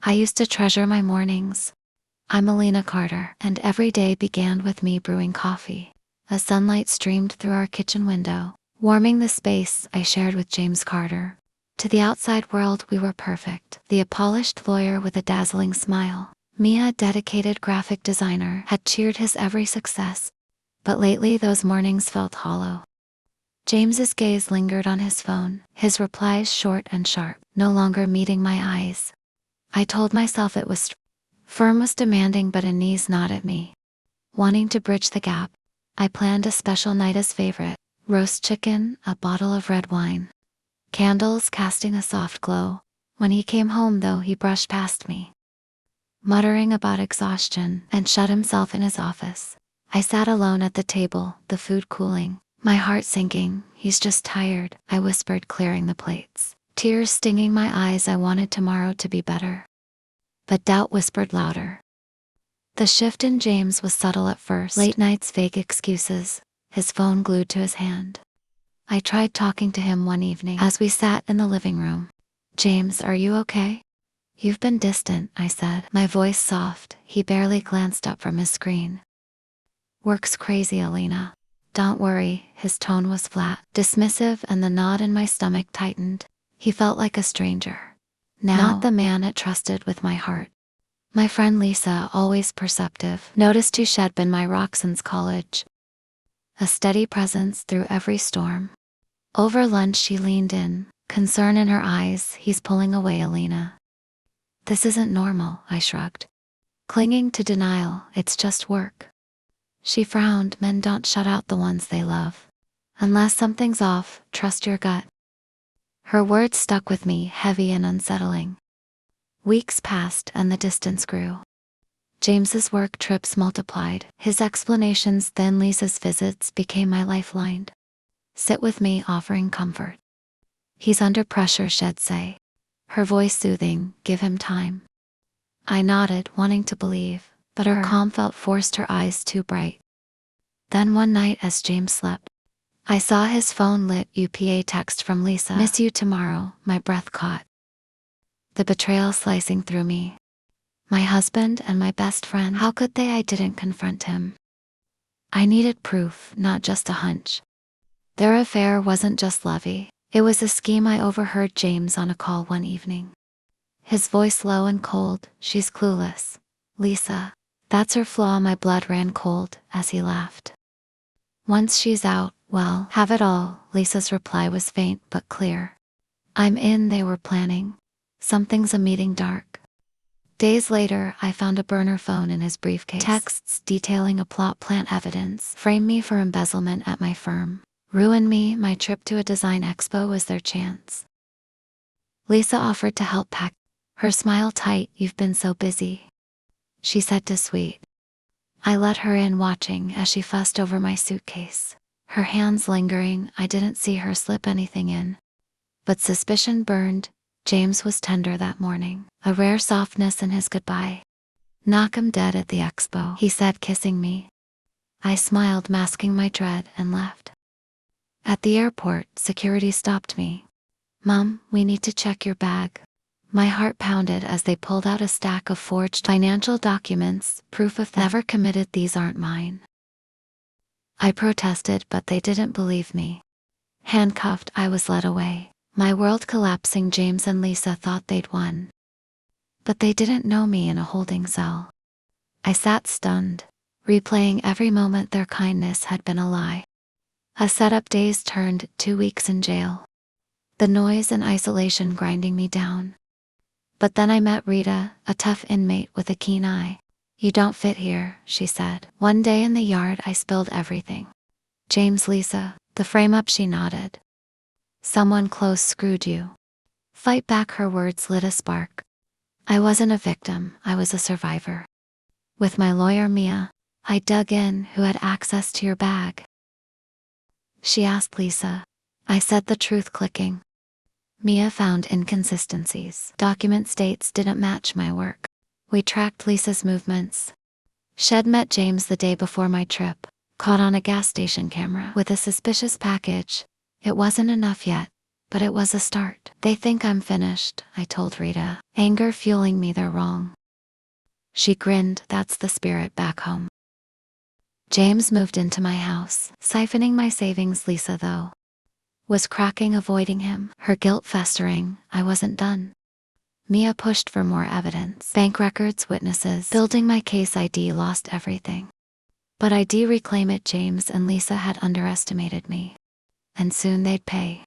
I used to treasure my mornings. I'm Alina Carter, and every day began with me brewing coffee. As sunlight streamed through our kitchen window, warming the space I shared with James Carter. To the outside world, we were perfect. The polished lawyer with a dazzling smile, Mia, dedicated graphic designer, had cheered his every success. But lately those mornings felt hollow. James's gaze lingered on his phone, his replies short and sharp, no longer meeting my eyes. I told myself it was firm, was demanding, but an ease gnawed at me. Wanting to bridge the gap, I planned a special night as favorite: roast chicken, a bottle of red wine, candles casting a soft glow. When he came home, though, he brushed past me, muttering about exhaustion, and shut himself in his office. I sat alone at the table, the food cooling, my heart sinking. "He's just tired," I whispered, clearing the plates, tears stinging my eyes. I wanted tomorrow to be better. But doubt whispered louder. The shift in James was subtle at first: late nights, fake excuses, his phone glued to his hand. I tried talking to him one evening as we sat in the living room. "James, are you okay? You've been distant," I said, my voice soft. He barely glanced up from his screen. "Work's crazy, Alina." "Don't worry." His tone was flat, dismissive, and the knot in my stomach tightened. He felt like a stranger, now, not the man I trusted with my heart. My friend Lisa, always perceptive, noticed who she'd been my rock since college. A steady presence through every storm. Over lunch she leaned in, concern in her eyes. "He's pulling away, Alina." "This isn't normal," I shrugged, clinging to denial. "It's just work." She frowned. "Men don't shut out the ones they love. Unless something's off, trust your gut." Her words stuck with me, heavy and unsettling. Weeks passed and the distance grew. James's work trips multiplied, his explanations thin. Lisa's visits became my lifeline. "Sit with me," offering comfort. "He's under pressure," she'd say, her voice soothing. "Give him time." I nodded, wanting to believe, but her calm felt forced, her eyes too bright. Then one night as James slept, I saw his phone lit. UPA text from Lisa: "Miss you tomorrow." My breath caught, the betrayal slicing through me. My husband and my best friend, how could they? I didn't confront him. I needed proof, not just a hunch. Their affair wasn't just lovey, it was a scheme. I overheard James on a call one evening, his voice low and cold. "She's clueless, Lisa. That's her flaw." My blood ran cold as he laughed. "Once she's out, well, have it all." Lisa's reply was faint but clear. "I'm in." They were planning. Something's a meeting dark. Days later, I found a burner phone in his briefcase. Texts detailing a plot plan, evidence: frame me for embezzlement at my firm, ruin me. My trip to a design expo was their chance. Lisa offered to help pack, her smile tight. "You've been so busy," she said to sweet. I let her in, watching as she fussed over my suitcase, her hands lingering. I didn't see her slip anything in, but suspicion burned. James was tender that morning, a rare softness in his goodbye. "Knock him dead at the expo," he said, kissing me. I smiled, masking my dread, and left. At the airport, security stopped me. "Mom, we need to check your bag." My heart pounded as they pulled out a stack of forged financial documents, proof of theft. "Never committed. These aren't mine." I protested, but they didn't believe me. Handcuffed, I was led away, my world collapsing. James and Lisa thought they'd won, but they didn't know me in a holding cell. I sat stunned, replaying every moment. Their kindness had been a lie. A setup. Days turned 2 weeks in jail, the noise and isolation grinding me down. But then I met Rita, a tough inmate with a keen eye. "You don't fit here," she said. One day in the yard, I spilled everything. "James, Lisa, the frame up." She nodded. "Someone close screwed you." Fight back. Her words lit a spark. I wasn't a victim, I was a survivor. With my lawyer Mia, I dug in. "Who had access to your bag?" she asked Lisa. I said the truth, clicking. Mia found inconsistencies. Document dates didn't match my work. We tracked Lisa's movements. She'd met James the day before my trip, caught on a gas station camera with a suspicious package. It wasn't enough yet. But it was a start. They think I'm finished, I told Rita, anger fueling me. They're wrong. She grinned. That's the spirit back home. James moved into my house, siphoning my savings. Lisa, though, was cracking, avoiding him, her guilt festering. I wasn't done. Mia pushed for more evidence. Bank records, witnesses, building my case. ID lost everything. But ID reclaim it. James and Lisa had underestimated me. And soon they'd pay.